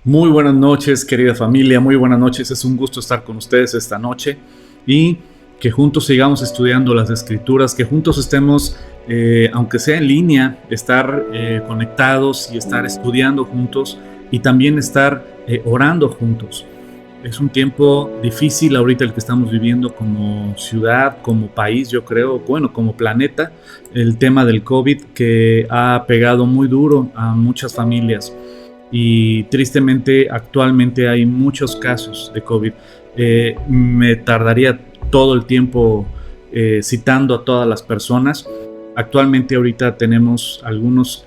Muy buenas noches, querida familia, muy buenas noches. Es un gusto estar con ustedes esta noche y que juntos sigamos estudiando las Escrituras, que juntos estemos, aunque sea en línea, estar conectados y estar estudiando juntos y también estar orando juntos. Es un tiempo difícil ahorita el que estamos viviendo como ciudad, como país, yo creo, bueno, como planeta, el tema del COVID que ha pegado muy duro a muchas familias y tristemente actualmente hay muchos casos de COVID. Me tardaría todo el tiempo citando a todas las personas. Actualmente ahorita tenemos algunos,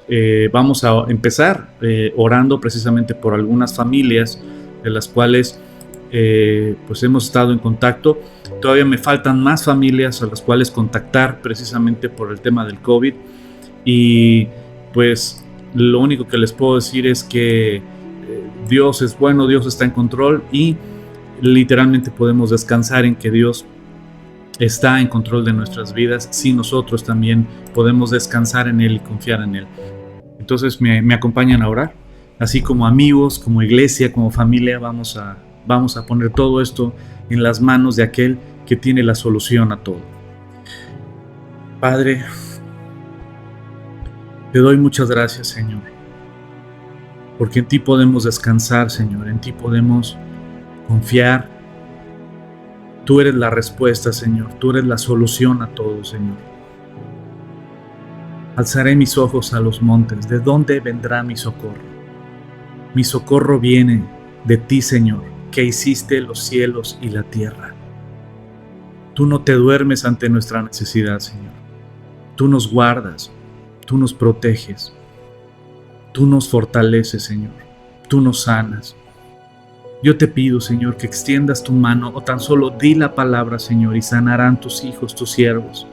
vamos a empezar orando precisamente por algunas familias de las cuales pues hemos estado en contacto. Todavía me faltan más familias a las cuales contactar precisamente por el tema del COVID y pues lo único que les puedo decir es que Dios es bueno, Dios está en control y literalmente podemos descansar en que Dios está en control de nuestras vidas si nosotros también podemos descansar en Él y confiar en Él. Entonces me acompañan a orar, así como amigos, como iglesia, como familia, vamos a poner todo esto en las manos de aquel que tiene la solución a todo. Padre, te doy muchas gracias, Señor, porque en ti podemos descansar, Señor, en ti podemos confiar. Tú eres la respuesta, Señor, tú eres la solución a todo, Señor. Alzaré mis ojos a los montes, ¿de dónde vendrá mi socorro? Mi socorro viene de ti, Señor, que hiciste los cielos y la tierra. Tú no te duermes ante nuestra necesidad, Señor. Tú nos guardas, tú nos proteges, tú nos fortaleces, Señor, tú nos sanas. Yo te pido, Señor, que extiendas tu mano o tan solo di la palabra, Señor, y sanarán tus hijos, tus siervos.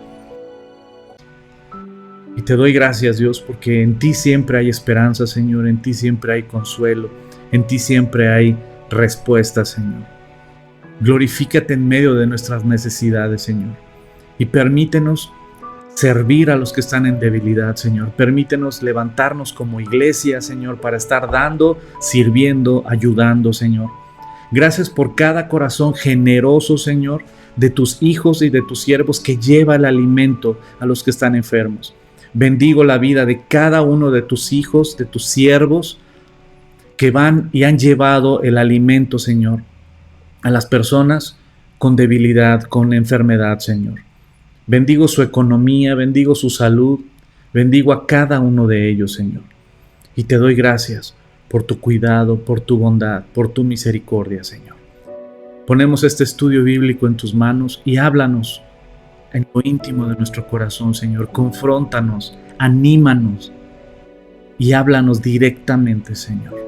Y te doy gracias, Dios, porque en ti siempre hay esperanza, Señor, en ti siempre hay consuelo, en ti siempre hay respuesta, Señor. Glorifícate en medio de nuestras necesidades, Señor, y permítenos servir a los que están en debilidad, Señor. Permítenos levantarnos como iglesia, Señor, para estar dando, sirviendo, ayudando, Señor. Gracias por cada corazón generoso, Señor, de tus hijos y de tus siervos que lleva el alimento a los que están enfermos. Bendigo la vida de cada uno de tus hijos, de tus siervos, que van y han llevado el alimento, Señor, a las personas con debilidad, con enfermedad, Señor. Bendigo su economía, bendigo su salud, bendigo a cada uno de ellos, Señor. Y te doy gracias por tu cuidado, por tu bondad, por tu misericordia, Señor. Ponemos este estudio bíblico en tus manos y háblanos en lo íntimo de nuestro corazón, Señor. Confróntanos, anímanos y háblanos directamente, Señor.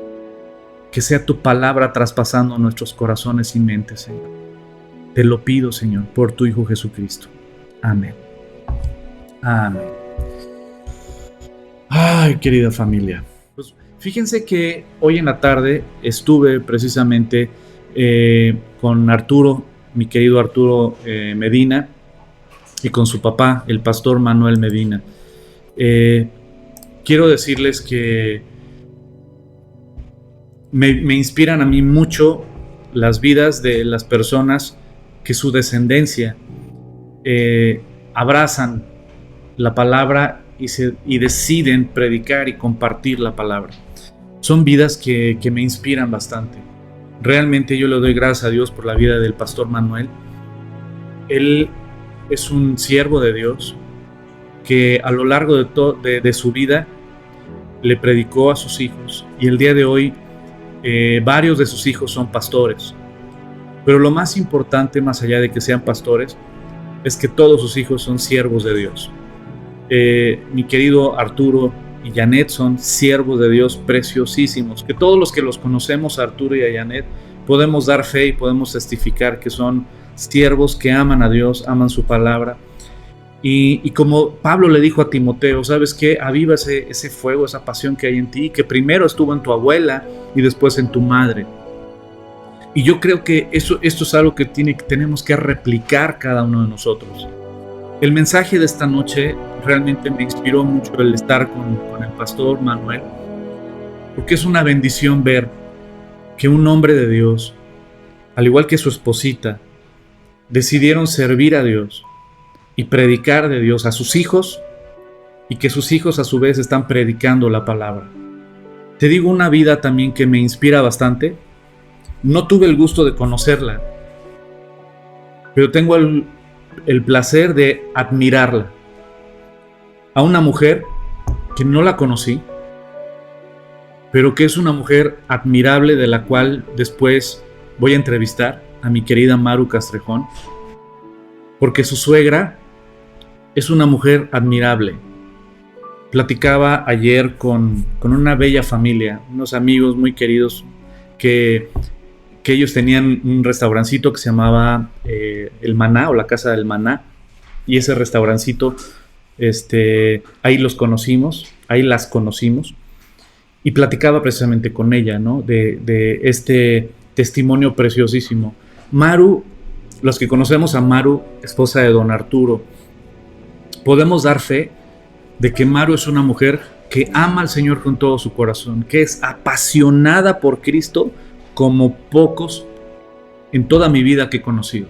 Que sea tu palabra traspasando nuestros corazones y mentes, Señor. Te lo pido, Señor, por tu Hijo Jesucristo. Amén. Amén. Ay, querida familia. Pues fíjense que hoy en la tarde estuve precisamente con Arturo, mi querido Arturo Medina, y con su papá, el pastor Manuel Medina. Quiero decirles que me inspiran a mí mucho las vidas de las personas que su descendencia abrazan la palabra y deciden predicar y compartir la palabra. Son vidas que me inspiran bastante. Realmente yo le doy gracias a Dios por la vida del pastor Manuel. Él es un siervo de Dios que a lo largo de su vida le predicó a sus hijos, y el día de hoy varios de sus hijos son pastores. Pero lo más importante, más allá de que sean pastores, es que todos sus hijos son siervos de Dios. Mi querido Arturo y Janet son siervos de Dios preciosísimos, que todos los que los conocemos, a Arturo y a Janet, podemos dar fe y podemos testificar que son siervos que aman a Dios, aman su palabra. Y como Pablo le dijo a Timoteo, ¿sabes qué? Aviva ese fuego, esa pasión que hay en ti, que primero estuvo en tu abuela y después en tu madre. Y yo creo que esto es algo que tenemos que replicar cada uno de nosotros. El mensaje de esta noche realmente me inspiró mucho el estar con el pastor Manuel, porque es una bendición ver que un hombre de Dios, al igual que su esposita, decidieron servir a Dios y predicar de Dios a sus hijos, y que sus hijos a su vez están predicando la palabra. Te digo una vida también que me inspira bastante. No tuve el gusto de conocerla, pero tengo el placer de admirarla. A una mujer que no la conocí, pero que es una mujer admirable, de la cual después voy a entrevistar a mi querida Maru Castrejón, porque su suegra es una mujer admirable. Platicaba ayer con una bella familia, unos amigos muy queridos, que ellos tenían un restaurancito que se llamaba El Maná, o la Casa del Maná, y ese restaurancito, ahí los conocimos, ahí las conocimos, y platicaba precisamente con ella, ¿no? de este testimonio preciosísimo. Maru, los que conocemos a Maru, esposa de don Arturo, podemos dar fe de que Maru es una mujer que ama al Señor con todo su corazón, que es apasionada por Cristo como pocos en toda mi vida que he conocido.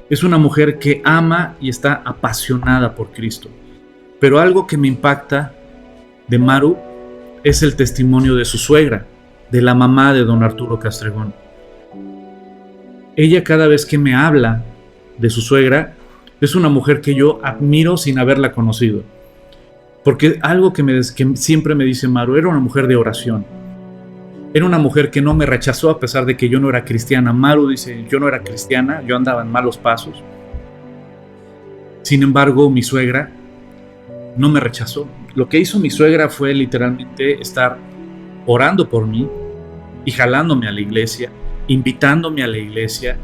Es una mujer que ama y está apasionada por Cristo. Pero algo que me impacta de Maru es el testimonio de su suegra, de la mamá de don Arturo Castrejón. Ella, cada vez que me habla de su suegra, es una mujer que yo admiro sin haberla conocido. Porque algo que siempre me dice Maru, era una mujer de oración. Era una mujer que no me rechazó a pesar de que yo no era cristiana. Maru dice, yo no era cristiana, yo andaba en malos pasos. Sin embargo, mi suegra no me rechazó. Lo que hizo mi suegra fue literalmente estar orando por mí y jalándome a la iglesia, invitándome a la iglesia,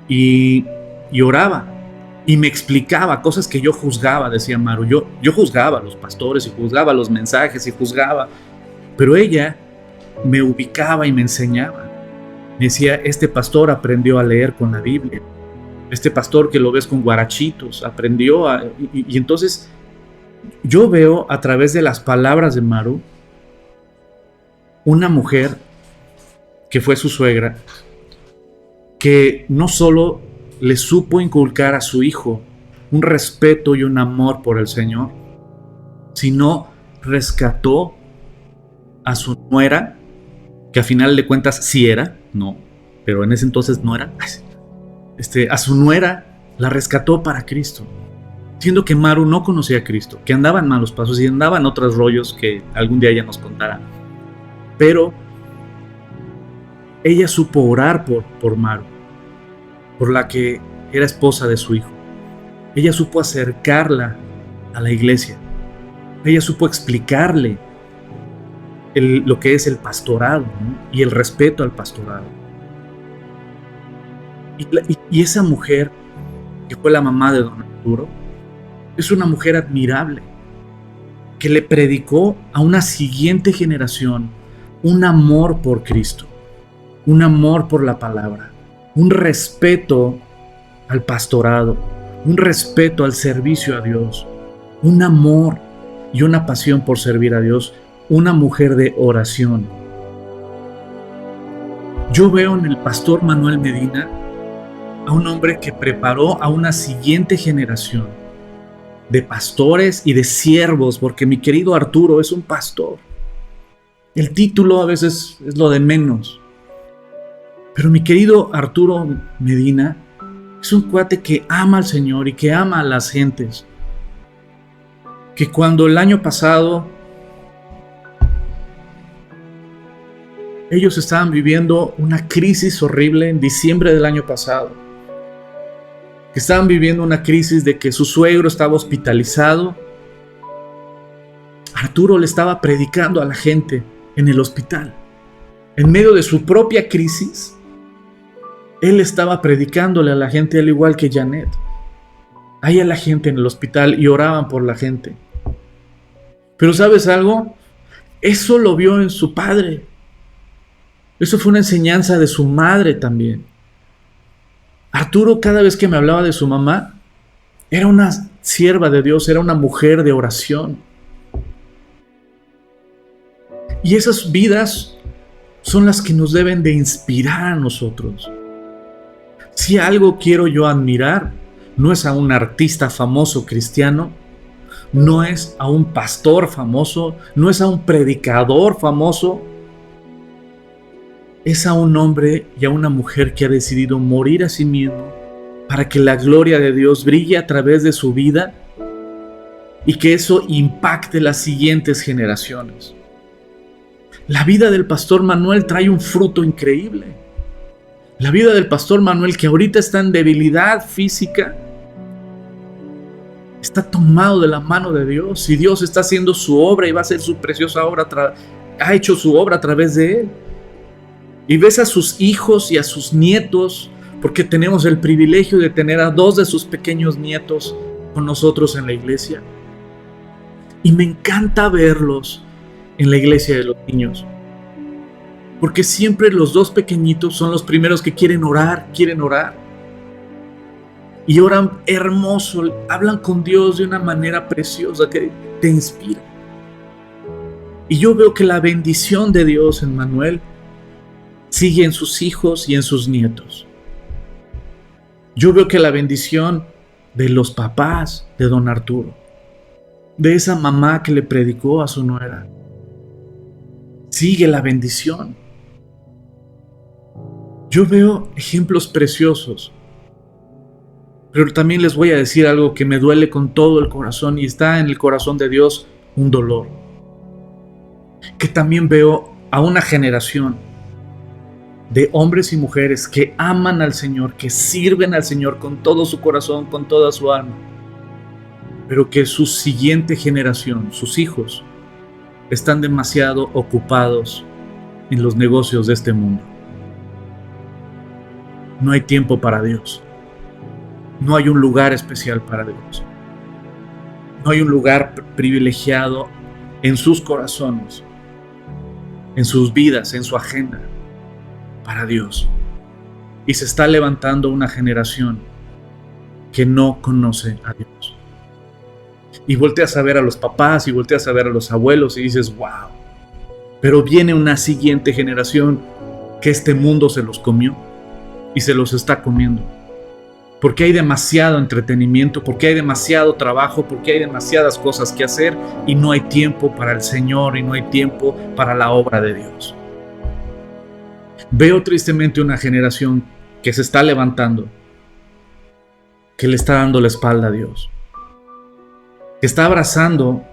y oraba. Y me explicaba cosas que yo juzgaba, decía Maru. Yo juzgaba a los pastores y juzgaba los mensajes y juzgaba. Pero ella me ubicaba y me enseñaba. Me decía, este pastor aprendió a leer con la Biblia. Este pastor que lo ves con guarachitos, aprendió a... Y entonces yo veo a través de las palabras de Maru una mujer que fue su suegra, que no solo le supo inculcar a su hijo un respeto y un amor por el Señor, sino rescató a su nuera, que a final de cuentas sí era, no, pero en ese entonces no era, a su nuera la rescató para Cristo, siendo que Maru no conocía a Cristo, que andaba en malos pasos y andaba en otros rollos que algún día ella nos contará. Pero ella supo orar por Maru, por la que era esposa de su hijo. Ella supo acercarla a la iglesia. Ella supo explicarle lo que es el pastorado, ¿no? Y el respeto al pastorado. Y esa mujer, que fue la mamá de don Arturo, es una mujer admirable, que le predicó a una siguiente generación un amor por Cristo, un amor por la palabra, un respeto al pastorado, un respeto al servicio a Dios, un amor y una pasión por servir a Dios, una mujer de oración. Yo veo en el pastor Manuel Medina a un hombre que preparó a una siguiente generación de pastores y de siervos, porque mi querido Arturo es un pastor. El título a veces es lo de menos. Pero mi querido Arturo Medina es un cuate que ama al Señor y que ama a las gentes. Que cuando el año pasado ellos estaban viviendo una crisis horrible en diciembre del año pasado, que estaban viviendo una crisis de que su suegro estaba hospitalizado, Arturo le estaba predicando a la gente en el hospital. En medio de su propia crisis, él estaba predicándole a la gente, al igual que Janet. Ahí a la gente en el hospital, y oraban por la gente. Pero ¿sabes algo? Eso lo vio en su padre. Eso fue una enseñanza de su madre también. Arturo, cada vez que me hablaba de su mamá, era una sierva de Dios, era una mujer de oración. Y esas vidas son las que nos deben de inspirar a nosotros. Si algo quiero yo admirar, no es a un artista famoso cristiano, no es a un pastor famoso, no es a un predicador famoso, es a un hombre y a una mujer que ha decidido morir a sí mismo para que la gloria de Dios brille a través de su vida y que eso impacte las siguientes generaciones. La vida del pastor Manuel trae un fruto increíble. La vida del pastor Manuel, que ahorita está en debilidad física, está tomado de la mano de Dios, y Dios está haciendo su obra y va a hacer su preciosa obra, ha hecho su obra a través de él. Y ves a sus hijos y a sus nietos, porque tenemos el privilegio de tener a 2 de sus pequeños nietos con nosotros en la iglesia. Y me encanta verlos en la iglesia de los niños, porque siempre los 2 pequeñitos son los primeros que quieren orar. Y oran hermoso, hablan con Dios de una manera preciosa que te inspira. Y yo veo que la bendición de Dios en Manuel sigue en sus hijos y en sus nietos. Yo veo que la bendición de los papás de don Arturo, de esa mamá que le predicó a su nuera, sigue la bendición. Yo veo ejemplos preciosos, pero también les voy a decir algo que me duele con todo el corazón, y está en el corazón de Dios un dolor. Que también veo a una generación de hombres y mujeres que aman al Señor, que sirven al Señor con todo su corazón, con toda su alma, pero que su siguiente generación, sus hijos, están demasiado ocupados en los negocios de este mundo. No hay tiempo para Dios. No hay un lugar especial para Dios. No hay un lugar privilegiado en sus corazones, en sus vidas, en su agenda, para Dios. Y se está levantando una generación que no conoce a Dios. Y volteas a ver a los papás y volteas a ver a los abuelos y dices, wow. Pero viene una siguiente generación que este mundo se los comió y se los está comiendo. Porque hay demasiado entretenimiento, porque hay demasiado trabajo, porque hay demasiadas cosas que hacer y no hay tiempo para el Señor y no hay tiempo para la obra de Dios. Veo tristemente una generación que se está levantando, que le está dando la espalda a Dios, que está abrazando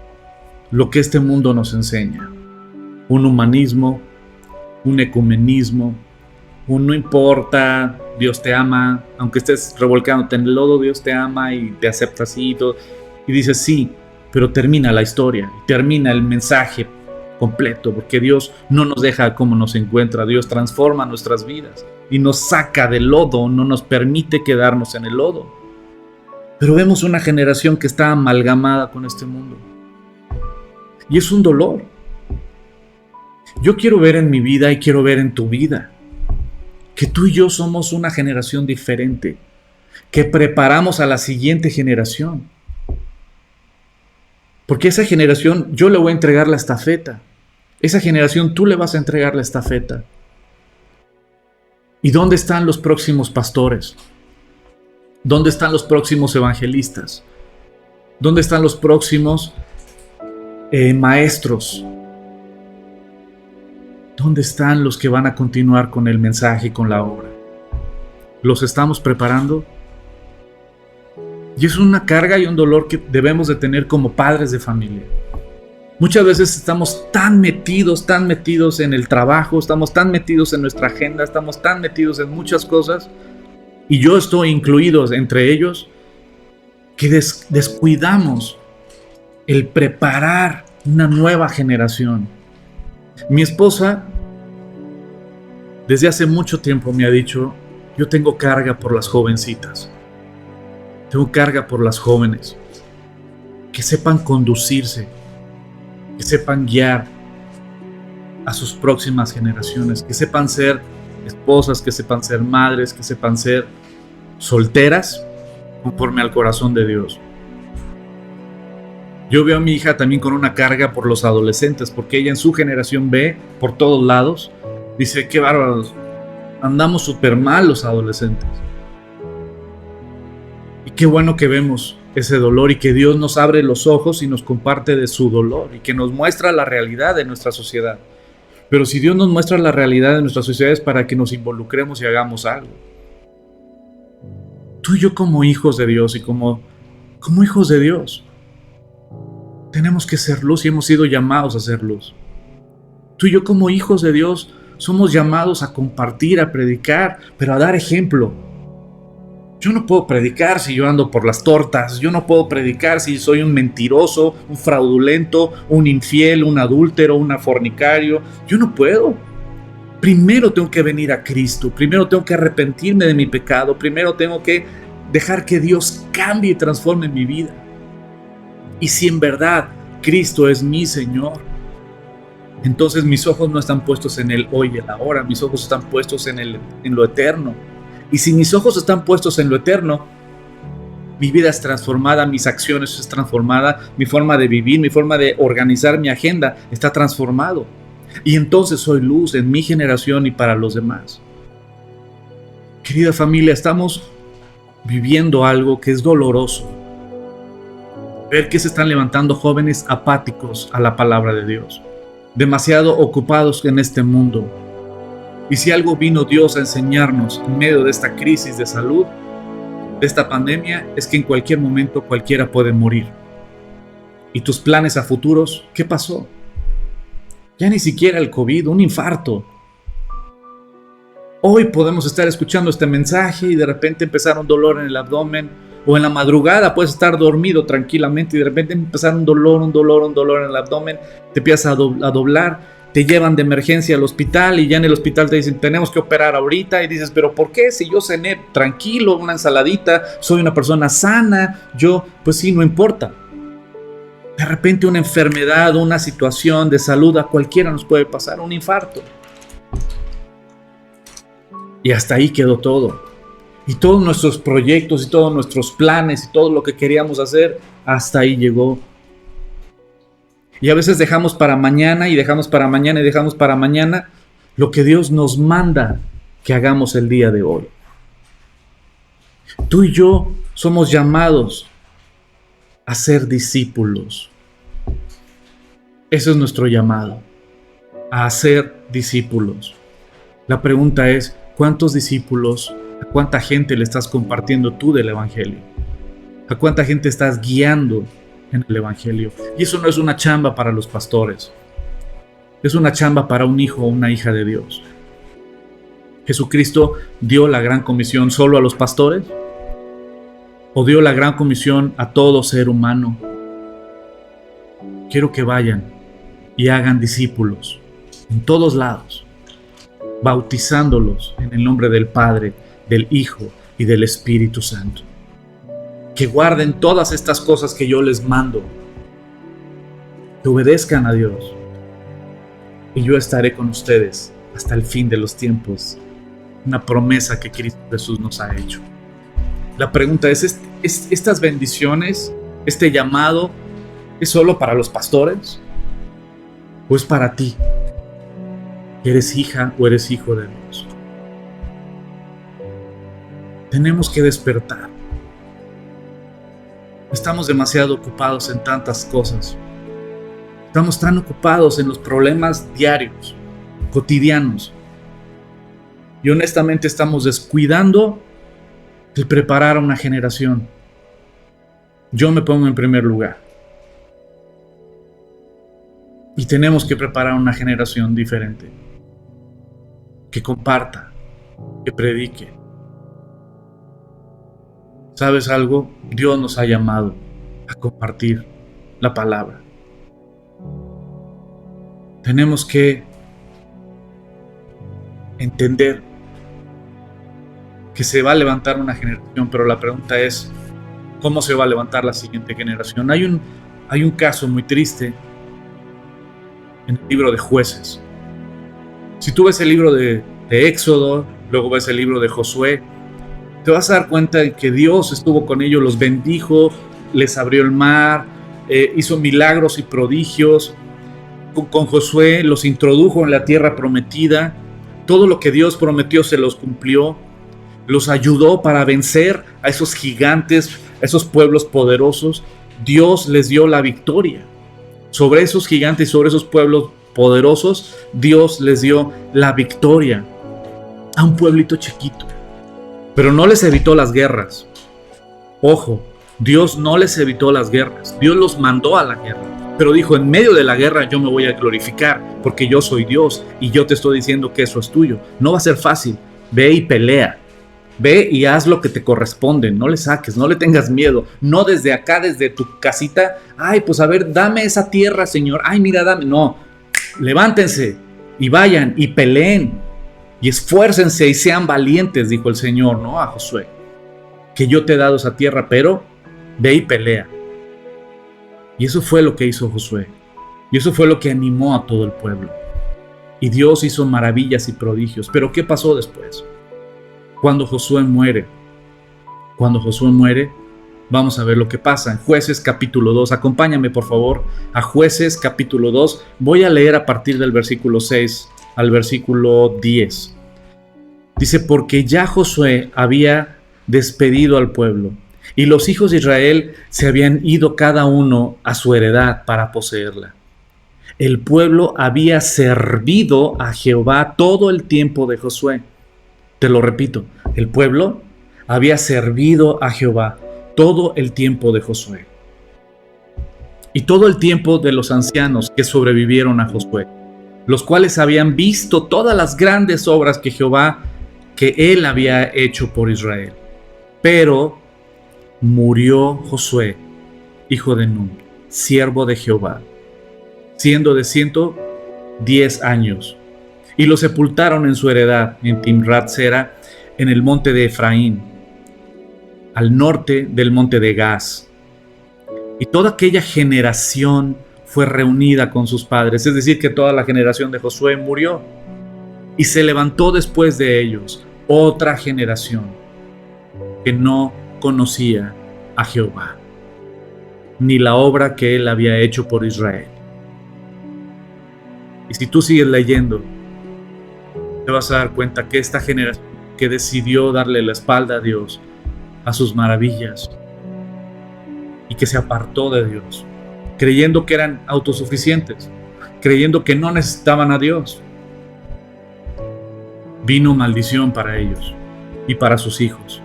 lo que este mundo nos enseña. Un humanismo, un ecumenismo, un no importa, Dios te ama, aunque estés revolcándote en el lodo, Dios te ama y te acepta así y todo. Y dices sí, pero termina la historia, termina el mensaje completo, porque Dios no nos deja como nos encuentra. Dios transforma nuestras vidas y nos saca del lodo, no nos permite quedarnos en el lodo. Pero vemos una generación que está amalgamada con este mundo. Y es un dolor. Yo quiero ver en mi vida y quiero ver en tu vida que tú y yo somos una generación diferente, que preparamos a la siguiente generación. Porque esa generación yo le voy a entregar la estafeta. Esa generación tú le vas a entregar la estafeta. ¿Y dónde están los próximos pastores? ¿Dónde están los próximos evangelistas? ¿Dónde están los próximos maestros? ¿Dónde están los que van a continuar con el mensaje y con la obra? ¿Los estamos preparando? Y es una carga y un dolor que debemos de tener como padres de familia. Muchas veces estamos tan metidos en el trabajo, estamos tan metidos en nuestra agenda, estamos tan metidos en muchas cosas, y yo estoy incluido entre ellos, que descuidamos el preparar una nueva generación. Mi esposa desde hace mucho tiempo me ha dicho, yo tengo carga por las jovencitas, tengo carga por las jóvenes, que sepan conducirse, que sepan guiar a sus próximas generaciones, que sepan ser esposas, que sepan ser madres, que sepan ser solteras conforme al corazón de Dios. Yo veo a mi hija también con una carga por los adolescentes, porque ella en su generación ve por todos lados Dice, qué bárbaros, andamos súper mal los adolescentes. Y qué bueno que vemos ese dolor y que Dios nos abre los ojos y nos comparte de su dolor y que nos muestra la realidad de nuestra sociedad. Pero si Dios nos muestra la realidad de nuestra sociedad es para que nos involucremos y hagamos algo. Tú y yo como hijos de Dios y como hijos de Dios tenemos que ser luz y hemos sido llamados a ser luz. Tú y yo como hijos de Dios somos llamados a compartir, a predicar, pero a dar ejemplo. Yo no puedo predicar si yo ando por las tortas. Yo no puedo predicar si soy un mentiroso, un fraudulento, un infiel, un adúltero, un fornicario. Yo no puedo. Primero tengo que venir a Cristo. Primero tengo que arrepentirme de mi pecado. Primero tengo que dejar que Dios cambie y transforme mi vida. Y si en verdad Cristo es mi Señor, entonces mis ojos no están puestos en el hoy y el ahora. Mis ojos están puestos en lo eterno. Y si mis ojos están puestos en lo eterno, mi vida es transformada, mis acciones es transformada, mi forma de vivir, mi forma de organizar mi agenda está transformado. Y entonces soy luz en mi generación y para los demás. Querida familia, estamos viviendo algo que es doloroso. Ver que se están levantando jóvenes apáticos a la palabra de Dios, demasiado ocupados en este mundo. Y si algo vino Dios a enseñarnos en medio de esta crisis de salud, de esta pandemia, es que en cualquier momento cualquiera puede morir. ¿Y tus planes a futuros? ¿Qué pasó? Ya ni siquiera el COVID, un infarto. Hoy podemos estar escuchando este mensaje y de repente empezar un dolor en el abdomen, o en la madrugada puedes estar dormido tranquilamente y de repente empezar un dolor en el abdomen, te empiezas a doblar. Te llevan de emergencia al hospital y ya en el hospital te dicen, tenemos que operar ahorita. Y dices, ¿pero por qué? Si yo cené tranquilo, una ensaladita, soy una persona sana, pues sí, no importa. De repente una enfermedad, una situación de salud, a cualquiera nos puede pasar, un infarto. Y hasta ahí quedó todo. Y todos nuestros proyectos y todos nuestros planes y todo lo que queríamos hacer, hasta ahí llegó. Y a veces dejamos para mañana y dejamos para mañana y dejamos para mañana lo que Dios nos manda que hagamos el día de hoy. Tú y yo somos llamados a ser discípulos. Eso es nuestro llamado, a ser discípulos. La pregunta es, ¿cuántos discípulos, a cuánta gente le estás compartiendo tú del Evangelio? ¿A cuánta gente estás guiando en el Evangelio? Y eso no es una chamba para los pastores, es una chamba para un hijo o una hija de Dios. ¿Jesucristo dio la gran comisión solo a los pastores? ¿O dio la gran comisión a todo ser humano? Quiero que vayan y hagan discípulos en todos lados, bautizándolos en el nombre del Padre, del Hijo y del Espíritu Santo. Que guarden todas estas cosas que yo les mando, que obedezcan a Dios, y yo estaré con ustedes hasta el fin de los tiempos. Una promesa que Cristo Jesús nos ha hecho. La pregunta es ¿estas bendiciones, este llamado, es solo para los pastores? ¿O es para ti? ¿Eres hija o eres hijo de Dios? Tenemos que despertar. Estamos demasiado ocupados en tantas cosas. Estamos tan ocupados en los problemas diarios, cotidianos. Y honestamente estamos descuidando el preparar a una generación. Yo me pongo en primer lugar. Y tenemos que preparar una generación diferente. Que comparta, que predique. ¿Sabes algo? Dios nos ha llamado a compartir la palabra. Tenemos que entender que se va a levantar una generación, pero la pregunta es, ¿cómo se va a levantar la siguiente generación? Hay un caso muy triste en el libro de Jueces. Si tú ves el libro de Éxodo, luego ves el libro de Josué, te vas a dar cuenta de que Dios estuvo con ellos, los bendijo, les abrió el mar, hizo milagros y prodigios. Con Josué los introdujo en la tierra prometida, Todo lo que Dios prometió se los cumplió. Los ayudó para vencer a esos gigantes, a esos pueblos poderosos. Dios les dio la victoria. Sobre esos gigantes y sobre esos pueblos poderosos, Dios les dio la victoria a un pueblito chiquito. Pero no les evitó las guerras. Ojo, Dios no les evitó las guerras. Dios los mandó a la guerra. Pero dijo, en medio de la guerra yo me voy a glorificar, porque yo soy Dios y yo te estoy diciendo que eso es tuyo. No va a ser fácil. Ve y pelea. Ve y haz lo que te corresponde. No le saques, no le tengas miedo. No desde acá, desde tu casita. Ay, pues a ver, dame esa tierra, Señor. Ay, mira, dame. No, levántense y vayan y peleen. Y esfuércense y sean valientes, dijo el Señor, ¿no? A Josué. Que yo te he dado esa tierra, pero ve y pelea. Y eso fue lo que hizo Josué. Y eso fue lo que animó a todo el pueblo. Y Dios hizo maravillas y prodigios. Pero ¿qué pasó después? Cuando Josué muere, vamos a ver lo que pasa en Jueces capítulo 2. Acompáñame por favor a Jueces capítulo 2. Voy a leer a partir del versículo 6 al versículo 10. Dice, porque ya Josué había despedido al pueblo y los hijos de Israel se habían ido cada uno a su heredad para poseerla. El pueblo había servido a Jehová todo el tiempo de Josué. Te lo repito, el pueblo había servido a Jehová todo el tiempo de Josué y todo el tiempo de los ancianos que sobrevivieron a Josué, los cuales habían visto todas las grandes obras que él había hecho por Israel. Pero murió Josué, hijo de Nun, siervo de Jehová, siendo de 110 años. Y lo sepultaron en su heredad, en Timrat Sera, en el monte de Efraín, al norte del monte de Gaz. Y toda aquella generación fue reunida con sus padres, es decir, que toda la generación de Josué murió. Y se levantó después de ellos otra generación que no conocía a Jehová, ni la obra que él había hecho por Israel. Y si tú sigues leyendo, te vas a dar cuenta que esta generación que decidió darle la espalda a Dios, a sus maravillas, y que se apartó de Dios, creyendo que eran autosuficientes, creyendo que no necesitaban a Dios, vino maldición para ellos y para sus hijos.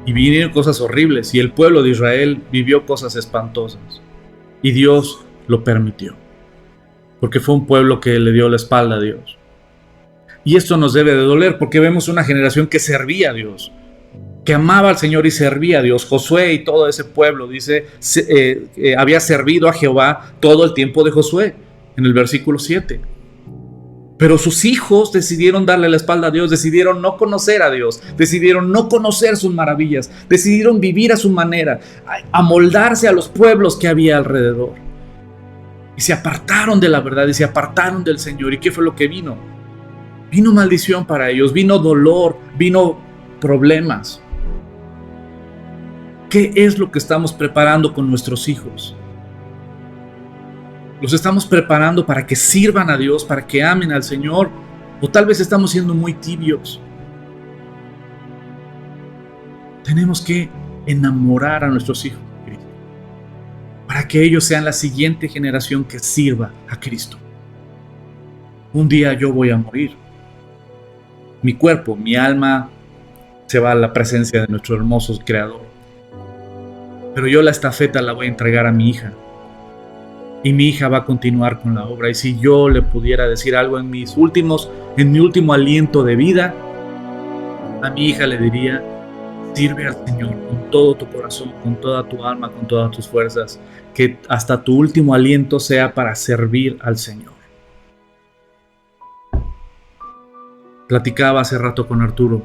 Y vinieron cosas horribles y el pueblo de Israel vivió cosas espantosas. Y Dios lo permitió, porque fue un pueblo que le dio la espalda a Dios. Y esto nos debe de doler porque vemos una generación que servía a Dios, que amaba al Señor y servía a Dios. Josué y todo ese pueblo, dice, había servido a Jehová todo el tiempo de Josué, en el versículo 7. Pero sus hijos decidieron darle la espalda a Dios, decidieron no conocer a Dios, decidieron no conocer sus maravillas, decidieron vivir a su manera, amoldarse a los pueblos que había alrededor. Y se apartaron de la verdad y se apartaron del Señor. ¿Y qué fue lo que vino? Vino maldición para ellos, vino dolor, vino problemas. ¿Qué es lo que estamos preparando con nuestros hijos? ¿Los estamos preparando para que sirvan a Dios, para que amen al Señor? ¿O tal vez estamos siendo muy tibios? Tenemos que enamorar a nuestros hijos de Cristo, para que ellos sean la siguiente generación que sirva a Cristo. Un día yo voy a morir. Mi cuerpo, mi alma se va a la presencia de nuestro hermoso Creador. Pero yo la estafeta la voy a entregar a mi hija. Y mi hija va a continuar con la obra. Y si yo le pudiera decir algo en mi último aliento de vida, a mi hija le diría: sirve al Señor con todo tu corazón, con toda tu alma, con todas tus fuerzas, que hasta tu último aliento sea para servir al Señor. Platicaba hace rato con Arturo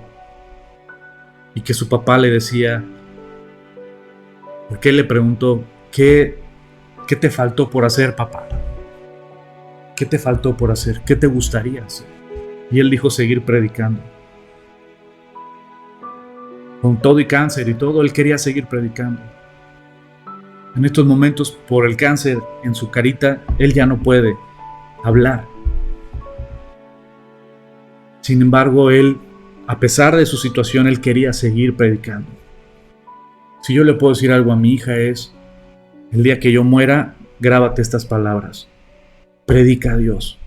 y que su papá le decía, porque él le preguntó: ¿Qué te faltó por hacer, papá? ¿Qué te faltó por hacer? ¿Qué te gustaría hacer? Y él dijo: seguir predicando. Con todo y cáncer y todo, él quería seguir predicando. En estos momentos, por el cáncer en su carita, él ya no puede hablar. Sin embargo, él, a pesar de su situación, él quería seguir predicando. Si yo le puedo decir algo a mi hija es, el día que yo muera, grábate estas palabras. Predica a Dios.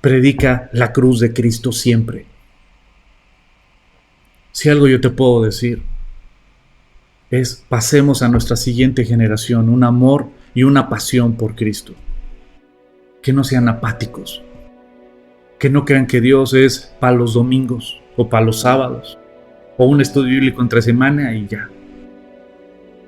Predica la cruz de Cristo siempre. Si algo yo te puedo decir, es pasemos a nuestra siguiente generación un amor y una pasión por Cristo. Que no sean apáticos. Que no crean que Dios es para los domingos o para los sábados o un estudio bíblico entre semana y ya.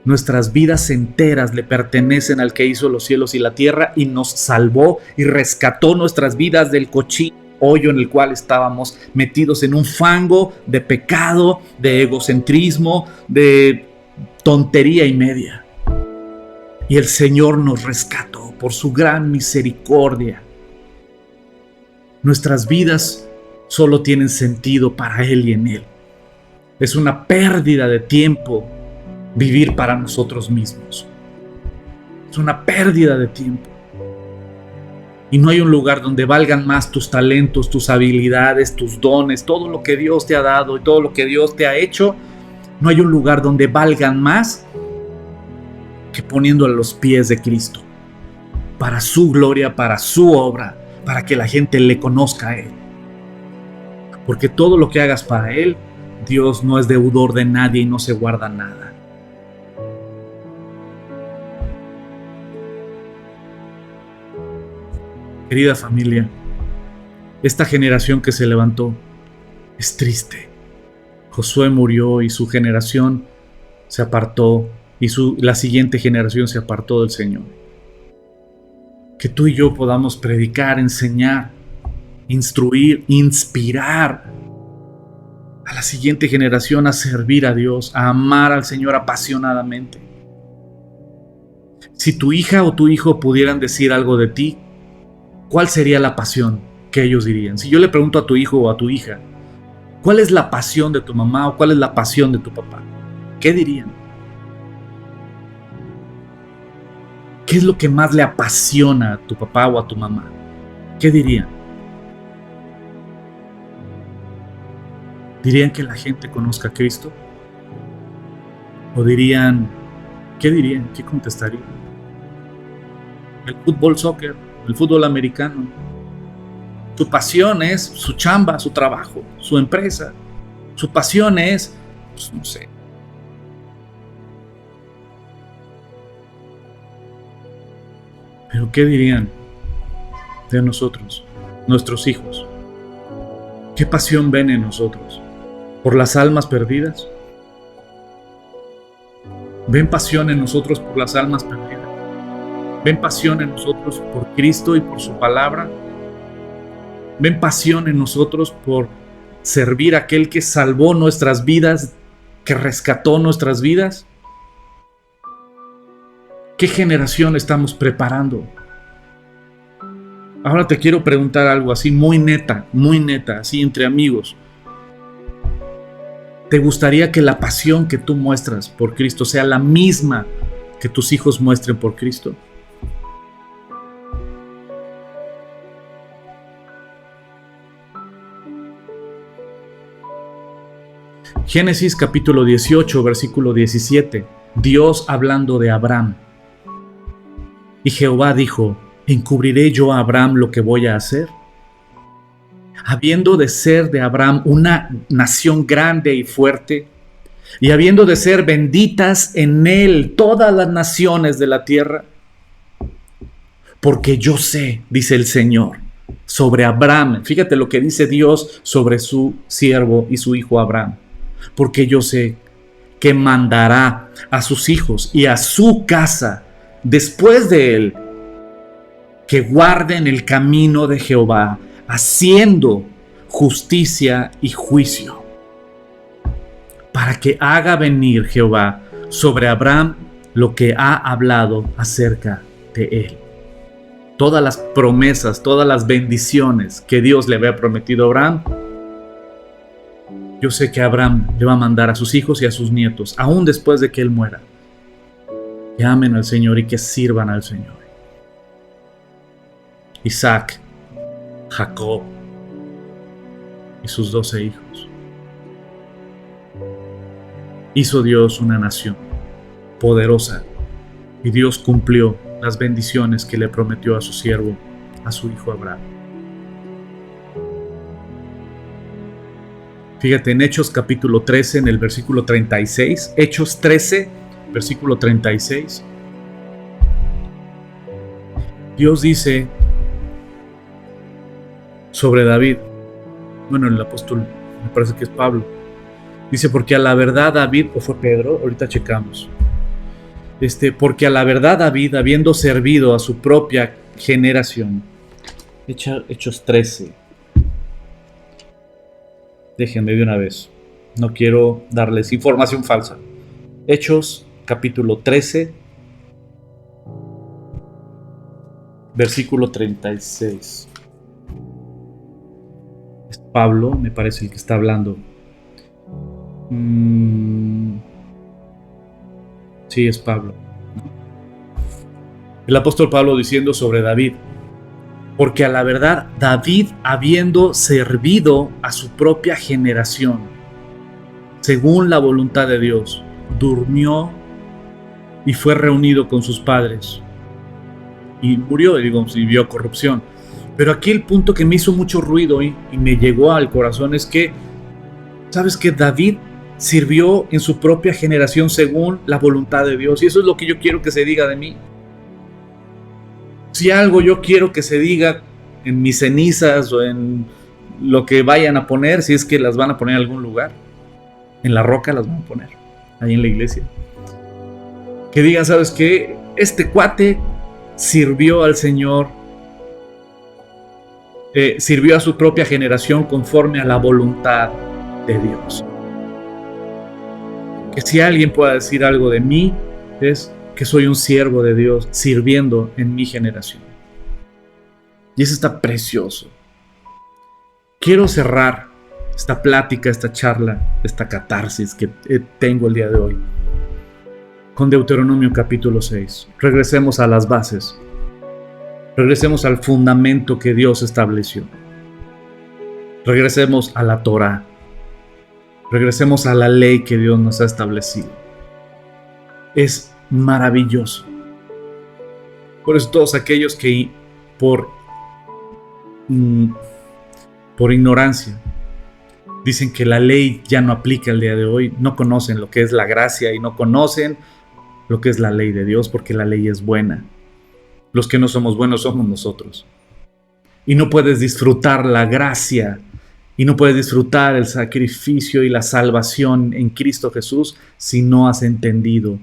Nuestras vidas enteras le pertenecen al que hizo los cielos y la tierra y nos salvó y rescató nuestras vidas del cochino hoyo en el cual estábamos metidos en un fango de pecado, de egocentrismo, de tontería y media. Y el Señor nos rescató por su gran misericordia. Nuestras vidas solo tienen sentido para Él y en Él. Es una pérdida de tiempo vivir para nosotros mismos. Es una pérdida de tiempo. Y no hay un lugar donde valgan más tus talentos, tus habilidades, tus dones, todo lo que Dios te ha dado y todo lo que Dios te ha hecho. No hay un lugar donde valgan más que poniendo a los pies de Cristo. Para su gloria, para su obra, para que la gente le conozca a Él. Porque todo lo que hagas para Él, Dios no es deudor de nadie y no se guarda nada. Querida familia, esta generación que se levantó es triste. Josué murió y su generación se apartó y la siguiente generación se apartó del Señor. Que tú y yo podamos predicar, enseñar, instruir, inspirar a la siguiente generación a servir a Dios, a amar al Señor apasionadamente. Si tu hija o tu hijo pudieran decir algo de ti, ¿cuál sería la pasión que ellos dirían? Si yo le pregunto a tu hijo o a tu hija, ¿cuál es la pasión de tu mamá o cuál es la pasión de tu papá? ¿Qué dirían? ¿Qué es lo que más le apasiona a tu papá o a tu mamá? ¿Qué dirían? ¿Dirían que la gente conozca a Cristo? ¿O dirían, qué dirían? ¿Qué contestarían? El fútbol, soccer, el fútbol americano. Su pasión es su chamba, su trabajo, su empresa. Su pasión es, pues, no sé. Pero ¿qué dirían de nosotros, nuestros hijos? ¿Qué pasión ven en nosotros? ¿Por las almas perdidas? ¿Ven pasión en nosotros por las almas perdidas? ¿Ven pasión en nosotros por Cristo y por su palabra? ¿Ven pasión en nosotros por servir a aquel que salvó nuestras vidas, que rescató nuestras vidas? ¿Qué generación estamos preparando? Ahora te quiero preguntar algo así muy neta, así entre amigos. ¿Te gustaría que la pasión que tú muestras por Cristo sea la misma que tus hijos muestren por Cristo? Génesis capítulo 18, versículo 17. Dios hablando de Abraham. Y Jehová dijo, ¿encubriré yo a Abraham lo que voy a hacer? Habiendo de ser de Abraham una nación grande y fuerte, y habiendo de ser benditas en él todas las naciones de la tierra, porque yo sé, dice el Señor, sobre Abraham, fíjate lo que dice Dios sobre su siervo y su hijo Abraham, porque yo sé que mandará a sus hijos y a su casa después de él, que guarden el camino de Jehová, haciendo justicia y juicio, para que haga venir Jehová sobre Abraham lo que ha hablado acerca de él. Todas las promesas, todas las bendiciones que Dios le había prometido a Abraham, yo sé que Abraham le va a mandar a sus hijos y a sus nietos, aún después de que él muera, que amen al Señor y que sirvan al Señor. Isaac, Jacob, y sus 12 hijos. Hizo Dios una nación poderosa y Dios cumplió las bendiciones que le prometió a su siervo, a su hijo Abraham. Fíjate en Hechos capítulo 13, en el versículo 36, Hechos 13, versículo 36. Dios dice sobre David, bueno, el apóstol, me parece que es Pablo, dice, porque a la verdad David, o fue Pedro, ahorita checamos, porque a la verdad David, habiendo servido a su propia generación, Hechos 13, déjenme de una vez, no quiero darles información falsa. Hechos capítulo 13, versículo 36. Es Pablo, me parece, el que está hablando. Sí, es Pablo. El apóstol Pablo diciendo sobre David, porque a la verdad David, habiendo servido a su propia generación, según la voluntad de Dios, durmió y fue reunido con sus padres y murió, y vio corrupción. Pero aquí el punto que me hizo mucho ruido y me llegó al corazón es que, ¿sabes qué? David sirvió en su propia generación según la voluntad de Dios, y eso es lo que yo quiero que se diga de mí. Si algo yo quiero que se diga en mis cenizas o en lo que vayan a poner, si es que las van a poner en algún lugar, en la roca las van a poner, ahí en la iglesia, que digan, ¿sabes qué? Este cuate sirvió al Señor, sirvió a su propia generación conforme a la voluntad de Dios. Que si alguien pueda decir algo de mí, es que soy un siervo de Dios sirviendo en mi generación. Y eso está precioso. Quiero cerrar esta plática, esta charla, esta catarsis que tengo el día de hoy con Deuteronomio capítulo 6. Regresemos a las bases. Regresemos al fundamento que Dios estableció. Regresemos a la Torá. Regresemos a la ley que Dios nos ha establecido. Es maravilloso. Por eso todos aquellos que por ignorancia dicen que la ley ya no aplica el día de hoy, no conocen lo que es la gracia y no conocen lo que es la ley de Dios, porque la ley es buena. Los que no somos buenos somos nosotros. Y no puedes disfrutar la gracia y no puedes disfrutar el sacrificio y la salvación en Cristo Jesús si no has entendido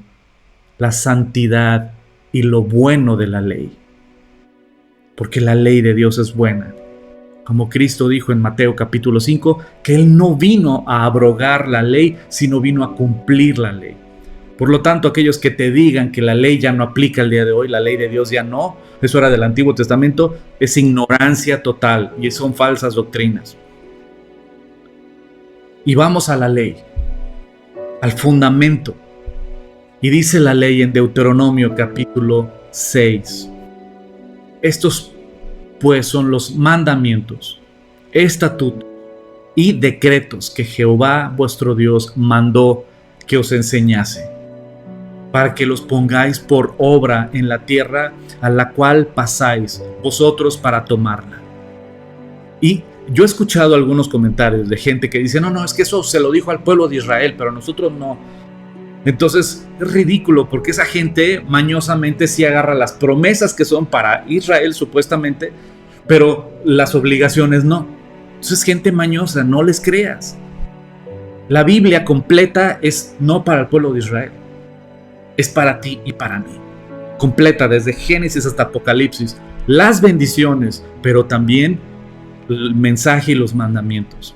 la santidad y lo bueno de la ley. Porque la ley de Dios es buena. Como Cristo dijo en Mateo capítulo 5, que Él no vino a abrogar la ley, sino vino a cumplir la ley. Por lo tanto, aquellos que te digan que la ley ya no aplica el día de hoy, la ley de Dios ya no, eso era del Antiguo Testamento, es ignorancia total y son falsas doctrinas. Y vamos a la ley, al fundamento. Y dice la ley en Deuteronomio capítulo 6. Estos pues son los mandamientos, estatutos y decretos que Jehová vuestro Dios mandó que os enseñase, para que los pongáis por obra en la tierra a la cual pasáis vosotros para tomarla. Y yo he escuchado algunos comentarios de gente que dice, no, es que eso se lo dijo al pueblo de Israel, pero nosotros no. Entonces es ridículo, porque esa gente mañosamente sí agarra las promesas que son para Israel supuestamente, pero las obligaciones no. Entonces gente mañosa, no les creas. La Biblia completa es no para el pueblo de Israel, es para ti y para mí. Completa desde Génesis hasta Apocalipsis, las bendiciones, pero también el mensaje y los mandamientos.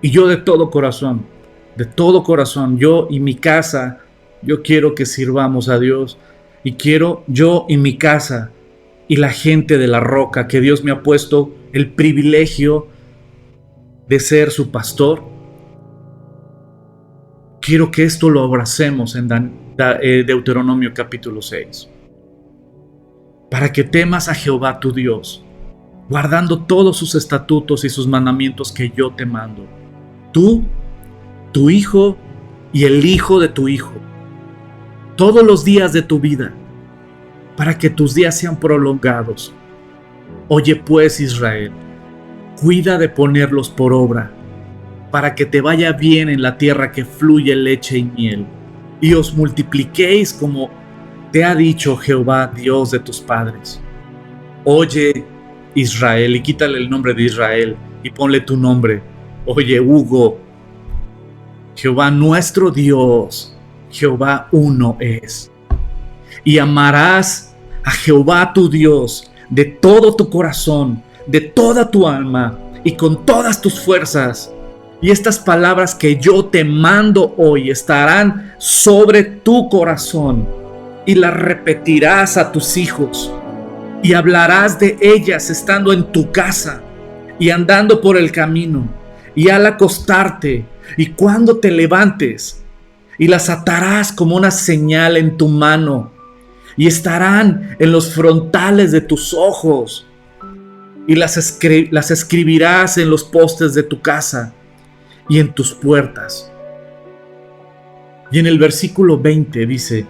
Y yo de todo corazón, yo y mi casa, yo quiero que sirvamos a Dios, y quiero yo y mi casa y la gente de la roca, que Dios me ha puesto el privilegio de ser su pastor. Quiero que esto lo abracemos en Deuteronomio capítulo 6. Para que temas a Jehová tu Dios guardando todos sus estatutos y sus mandamientos que yo te mando. Tú, tu hijo y el hijo de tu hijo, todos los días de tu vida, para que tus días sean prolongados. Oye pues, Israel, cuida de ponerlos por obra, para que te vaya bien en la tierra que fluye leche y miel, y os multipliquéis como te ha dicho Jehová, Dios de tus padres. Oye, Israel, y quítale el nombre de Israel y ponle tu nombre. Oye, Hugo, Jehová nuestro Dios, Jehová uno es. Y amarás a Jehová tu Dios de todo tu corazón, de toda tu alma y con todas tus fuerzas. Y estas palabras que yo te mando hoy estarán sobre tu corazón, y las repetirás a tus hijos, y hablarás de ellas estando en tu casa y andando por el camino, y al acostarte y cuando te levantes, y las atarás como una señal en tu mano, y estarán en los frontales de tus ojos, y las escribirás en los postes de tu casa y en tus puertas. Y en el versículo 20 dice: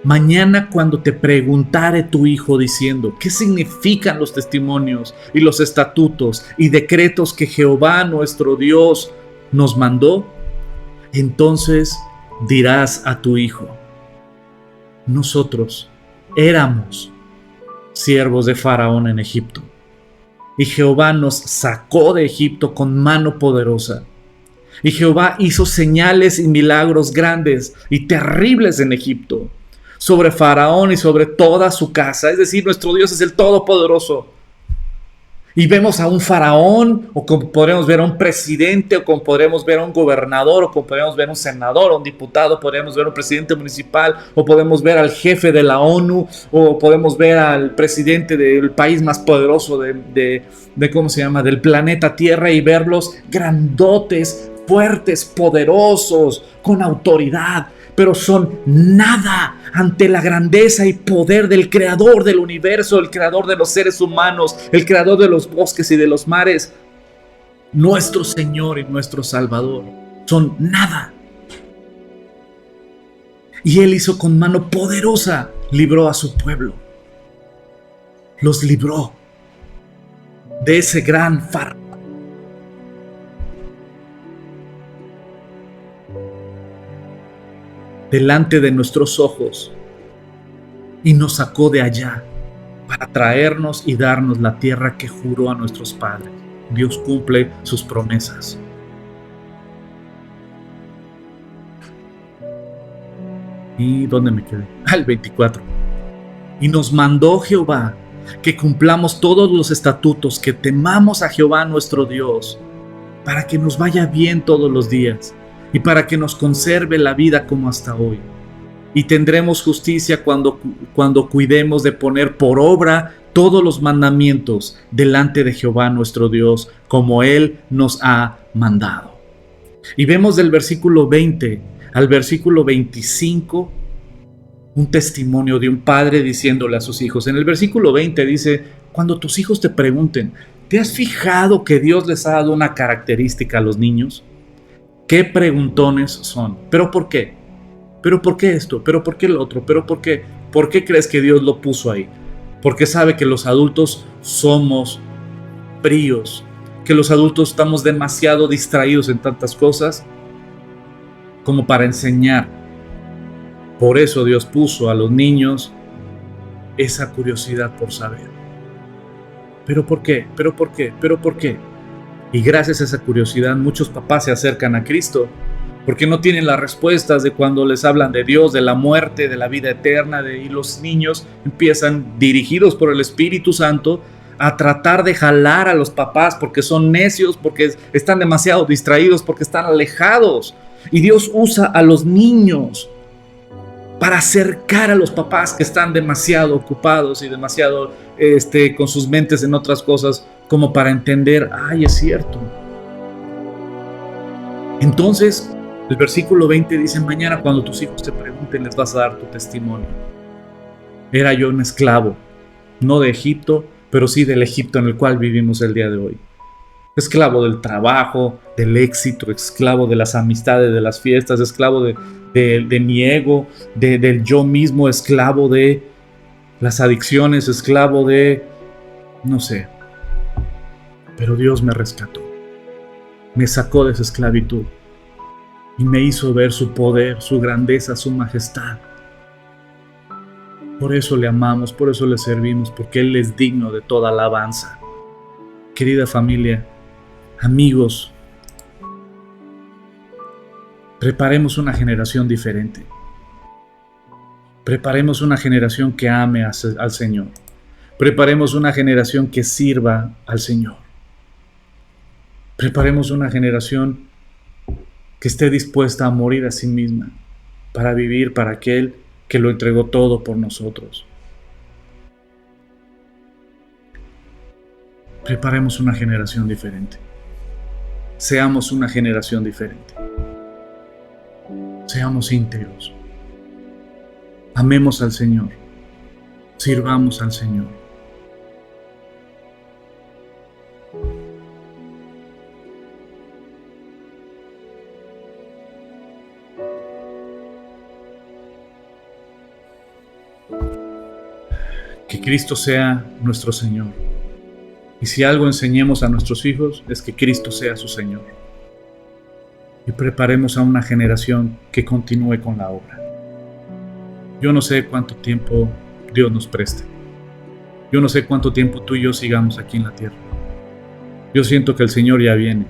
mañana cuando te preguntare tu hijo diciendo, ¿qué significan los testimonios y los estatutos y decretos que Jehová nuestro Dios nos mandó? Entonces dirás a tu hijo: nosotros éramos siervos de Faraón en Egipto, y Jehová nos sacó de Egipto con mano poderosa. Y Jehová hizo señales y milagros grandes y terribles en Egipto, sobre Faraón y sobre toda su casa. Es decir, nuestro Dios es el Todopoderoso. Y vemos a un faraón, o como podremos ver a un presidente, o como podremos ver a un gobernador, o como podremos ver a un senador, o un diputado, podremos ver a un presidente municipal, o podemos ver al jefe de la ONU, o podemos ver al presidente del país más poderoso ¿cómo se llama?, del planeta Tierra, y verlos grandotes, fuertes, poderosos, con autoridad, pero son nada ante la grandeza y poder del creador del universo, el creador de los seres humanos, el creador de los bosques y de los mares, nuestro Señor y nuestro Salvador. Son nada. Y Él hizo con mano poderosa, libró a su pueblo. Los libró de ese gran faraón. Delante de nuestros ojos, y nos sacó de allá para traernos y darnos la tierra que juró a nuestros padres. Dios cumple sus promesas. ¿Y dónde me quedé? Al 24. Y nos mandó Jehová que cumplamos todos los estatutos, que temamos a Jehová nuestro Dios, para que nos vaya bien todos los días, y para que nos conserve la vida como hasta hoy. Y tendremos justicia cuando cuidemos de poner por obra todos los mandamientos delante de Jehová nuestro Dios, como Él nos ha mandado. Y vemos del versículo 20 al versículo 25 un testimonio de un padre diciéndole a sus hijos. En el versículo 20 dice: cuando tus hijos te pregunten, ¿te has fijado que Dios les ha dado una característica a los niños? ¿Qué preguntones son? ¿Pero por qué? ¿Pero por qué esto? ¿Pero por qué lo otro? ¿Pero por qué? ¿Por qué crees que Dios lo puso ahí? Porque sabe que los adultos somos fríos, que los adultos estamos demasiado distraídos en tantas cosas como para enseñar. Por eso Dios puso a los niños esa curiosidad por saber. ¿Pero por qué? ¿Pero por qué? ¿Pero por qué? Y gracias a esa curiosidad muchos papás se acercan a Cristo, porque no tienen las respuestas de cuando les hablan de Dios, de la muerte, de la vida eterna, y los niños empiezan, dirigidos por el Espíritu Santo, a tratar de jalar a los papás porque son necios, porque están demasiado distraídos, porque están alejados. Y Dios usa a los niños para acercar a los papás que están demasiado ocupados y demasiado con sus mentes en otras cosas, como para entender: ay, es cierto. Entonces el versículo 20 dice: mañana cuando tus hijos te pregunten, les vas a dar tu testimonio. Era yo un esclavo, no de Egipto, pero sí del Egipto en el cual vivimos el día de hoy. Esclavo del trabajo, del éxito, esclavo de las amistades, de las fiestas, esclavo de mi ego, del yo mismo, esclavo de las adicciones, esclavo de, no sé. Pero Dios me rescató, me sacó de esa esclavitud y me hizo ver su poder, su grandeza, su majestad. Por eso le amamos, por eso le servimos, porque Él es digno de toda alabanza. Querida familia, amigos, preparemos una generación diferente. Preparemos una generación que ame al Señor. Preparemos una generación que sirva al Señor. Preparemos una generación que esté dispuesta a morir a sí misma para vivir para aquel que lo entregó todo por nosotros. Preparemos una generación diferente. Seamos una generación diferente. Seamos íntegros. Amemos al Señor. Sirvamos al Señor. Que Cristo sea nuestro Señor. Y si algo enseñemos a nuestros hijos es que Cristo sea su Señor. Y preparemos a una generación que continúe con la obra. Yo no sé cuánto tiempo Dios nos preste. Yo no sé cuánto tiempo tú y yo sigamos aquí en la tierra. Yo siento que el Señor ya viene.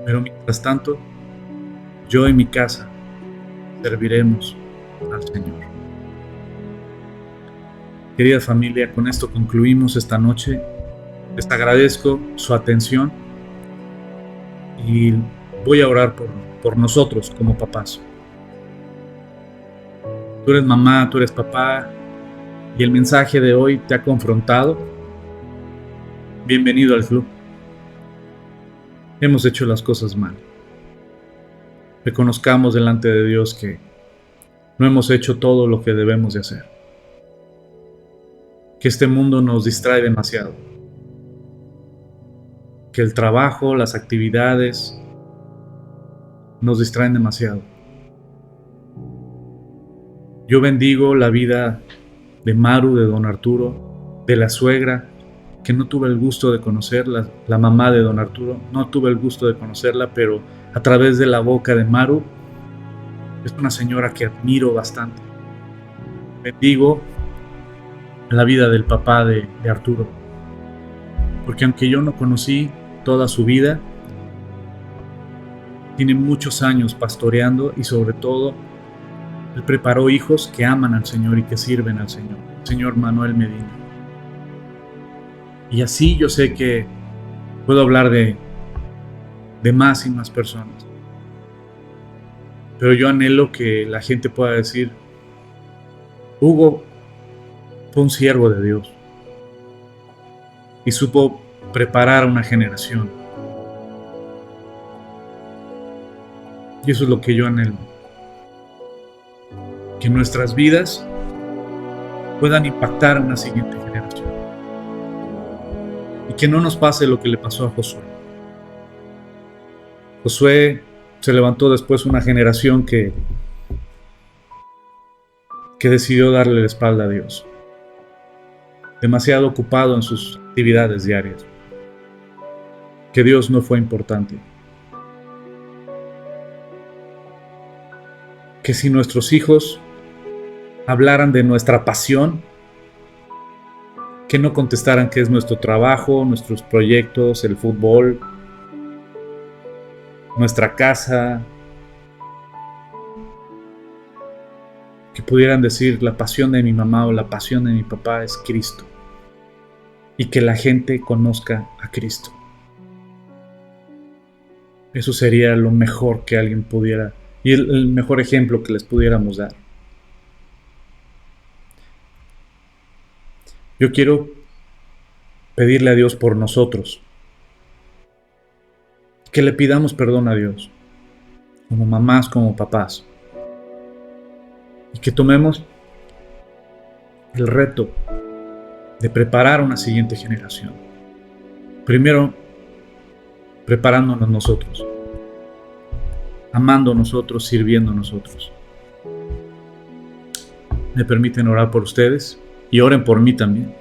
Pero mientras tanto, yo y mi casa serviremos al Señor. Querida familia, con esto concluimos esta noche. Les agradezco su atención y voy a orar por nosotros como papás. Tú eres mamá, tú eres papá y el mensaje de hoy te ha confrontado. Bienvenido al club. Hemos hecho las cosas mal. Reconozcamos delante de Dios que no hemos hecho todo lo que debemos de hacer. Que este mundo nos distrae demasiado. Que el trabajo, las actividades nos distraen demasiado. Yo bendigo la vida de Maru, de don Arturo, de la suegra, que no tuve el gusto de conocerla, la mamá de don Arturo, no tuve el gusto de conocerla, pero a través de la boca de Maru, es una señora que admiro bastante. Bendigo la vida del papá de Arturo, porque aunque yo no conocí toda su vida, tiene muchos años pastoreando y sobre todo él preparó hijos que aman al Señor y que sirven al Señor. El señor Manuel Medina. Y así yo sé que puedo hablar de más y más personas, pero yo anhelo que la gente pueda decir: Hugo fue un siervo de Dios y supo preparar a una generación. Y eso es lo que yo anhelo. Que nuestras vidas puedan impactar a una siguiente generación. Y que no nos pase lo que le pasó a Josué. Josué se levantó después una generación que decidió darle la espalda a Dios. Demasiado ocupado en sus actividades diarias. Que Dios no fue importante. Que si nuestros hijos hablaran de nuestra pasión, que no contestaran que es nuestro trabajo, nuestros proyectos, el fútbol, nuestra casa, que pudieran decir: la pasión de mi mamá o la pasión de mi papá es Cristo, y que la gente conozca a Cristo. Eso sería lo mejor que alguien pudiera, y el mejor ejemplo que les pudiéramos dar. Yo quiero pedirle a Dios por nosotros, que le pidamos perdón a Dios, como mamás, como papás, y que tomemos el reto de preparar una siguiente generación. Primero, preparándonos nosotros, amando nosotros, sirviendo nosotros. ¿Me permiten orar por ustedes? Y oren por mí también.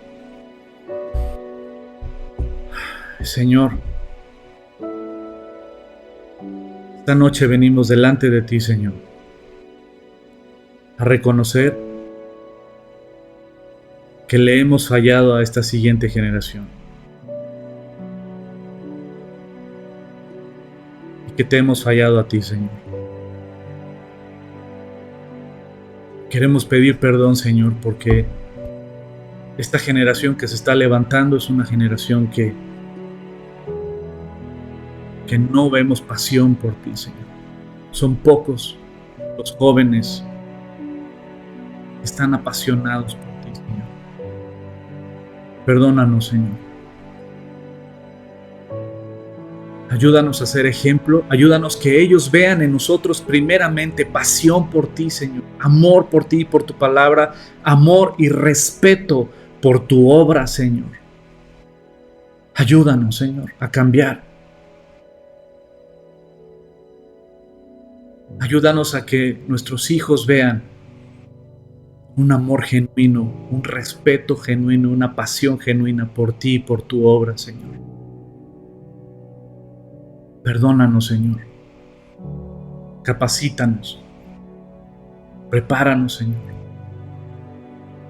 Señor, esta noche venimos delante de ti, Señor, a reconocer que le hemos fallado a esta siguiente generación y que te hemos fallado a ti, Señor. Queremos pedir perdón, Señor, porque esta generación que se está levantando es una generación que no vemos pasión por ti, Señor. Son pocos los jóvenes que están apasionados por ti, Señor. Perdónanos, Señor. Ayúdanos a ser ejemplo, ayúdanos que ellos vean en nosotros primeramente pasión por ti, Señor, amor por ti, por tu palabra, amor y respeto por tu obra, Señor. Ayúdanos, Señor, a cambiar. Ayúdanos a que nuestros hijos vean un amor genuino, un respeto genuino, una pasión genuina por ti y por tu obra, Señor. Perdónanos, Señor. Capacítanos. Prepáranos, Señor.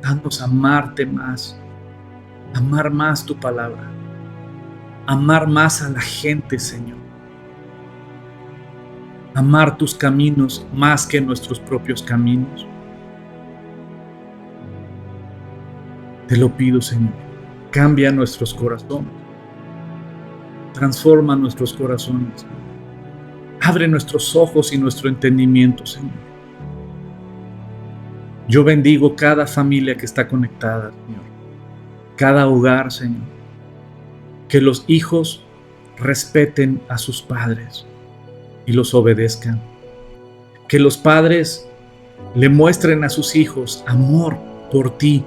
Danos amarte más. Amar más tu palabra. Amar más a la gente, Señor. Amar tus caminos más que nuestros propios caminos. Te lo pido, Señor. Cambia nuestros corazones. Transforma nuestros corazones. Abre nuestros ojos y nuestro entendimiento, Señor. Yo bendigo cada familia que está conectada, Señor. Cada hogar, Señor. Que los hijos respeten a sus padres y los obedezcan. Que los padres le muestren a sus hijos amor por ti.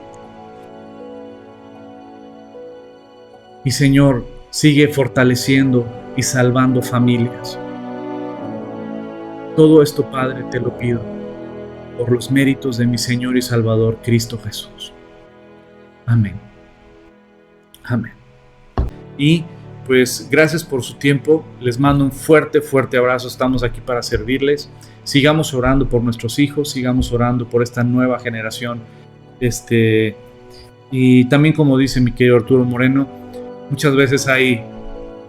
Y Señor, sigue fortaleciendo y salvando familias. Todo esto, Padre, te lo pido por los méritos de mi Señor y Salvador, Cristo Jesús. Amén. Amén. Y pues gracias por su tiempo. Les mando un fuerte, fuerte abrazo. Estamos aquí para servirles. Sigamos orando por nuestros hijos, sigamos orando por esta nueva generación. Y también, como dice mi querido Arturo Moreno, muchas veces hay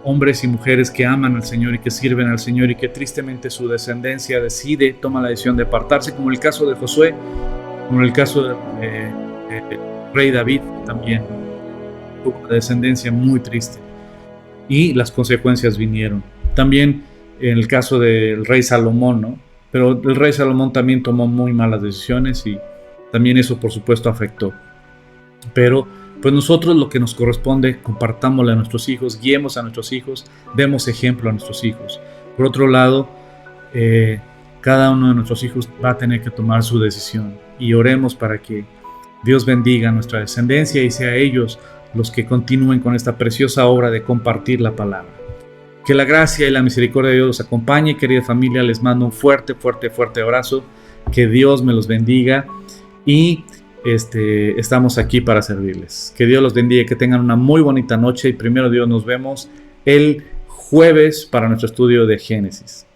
hombres y mujeres que aman al Señor y que sirven al Señor y que tristemente su descendencia toma la decisión de apartarse, como el caso de Josué, como el caso del rey David también. Tuvo una descendencia muy triste y las consecuencias vinieron. También en el caso del rey Salomón, ¿no? Pero el rey Salomón también tomó muy malas decisiones y también eso, por supuesto, afectó. Pero pues nosotros lo que nos corresponde, compartámosle a nuestros hijos, guiemos a nuestros hijos, demos ejemplo a nuestros hijos. Por otro lado, cada uno de nuestros hijos va a tener que tomar su decisión y oremos para que Dios bendiga a nuestra descendencia y sea ellos los que continúen con esta preciosa obra de compartir la palabra. Que la gracia y la misericordia de Dios los acompañe. Querida familia, les mando un fuerte, fuerte, fuerte abrazo. Que Dios me los bendiga y estamos aquí para servirles. Que Dios los bendiga, que tengan una muy bonita noche y primero Dios nos vemos el jueves para nuestro estudio de Génesis.